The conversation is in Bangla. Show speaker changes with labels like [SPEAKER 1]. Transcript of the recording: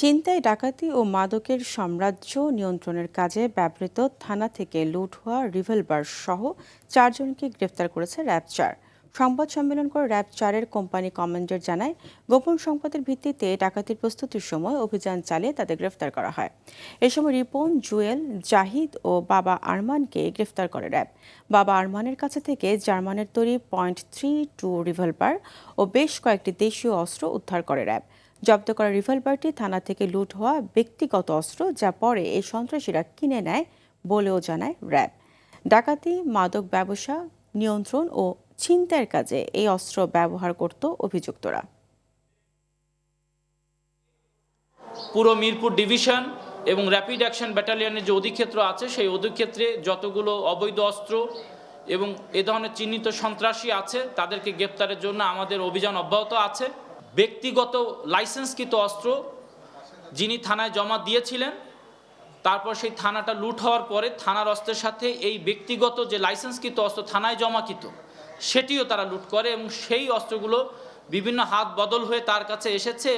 [SPEAKER 1] ছিনতাই, ডাকাতি ও মাদকের সাম্রাজ্য নিয়ন্ত্রণের কাজে ব্যবহৃত থানা থেকে লুট হওয়া রিভলভার সহ ৪ জনকে গ্রেফতার করেছে র্যাব-৪। সংবাদ সম্মেলন করে র্যাব-৪-এর কোম্পানি কমান্ডার জানায়, গোপন সংবাদের ভিত্তিতে ডাকাতির প্রস্তুতির সময় অভিযান চালিয়ে তাদের গ্রেফতার করা হয়। এ সময় রিপন, জুয়েল, জাহিদ ও বাবা আরমানকে গ্রেফতার করে র্যাব। বাবা আরমানের কাছে থেকে জার্মানের তৈরি .32 রিভলভার ও বেশ কয়েকটি দেশীয় অস্ত্র উদ্ধার করে র্যাব। জব্দ করা রিভলভারটি থানা থেকে লুট হওয়া ব্যক্তিগত অস্ত্র, যা পরে এই সন্ত্রাসীরা কিনে নেয় বলেও জানায় র্যাব। ডাকাতি, মাদক ব্যবসা নিয়ন্ত্রণ ও ছিনতাইয়ের কাজে এই অস্ত্র ব্যবহার করত অভিযুক্তরা।
[SPEAKER 2] পুরো মিরপুর ডিভিশন এবং র্যাপিড অ্যাকশন ব্যাটালিয়নের যে অধিক্ষেত্র আছে, সেই অধিক্ষেত্রে যতগুলো অবৈধ অস্ত্র এবং এ ধরনের চিহ্নিত সন্ত্রাসী আছে, তাদেরকে গ্রেপ্তারের জন্য আমাদের অভিযান অব্যাহত আছে। ব্যক্তিগত লাইসেন্সকৃত অস্ত্র যিনি থানায় জমা দিয়েছিলেন, তারপর সেই থানাটা লুট হওয়ার পরে থানার অস্ত্রের সাথে এই ব্যক্তিগত যে লাইসেন্সকৃত অস্ত্র থানায় জমাকৃত, সেটিও তারা লুট করে এবং সেই অস্ত্রগুলো বিভিন্ন হাত বদল হয়ে তার কাছে এসেছে।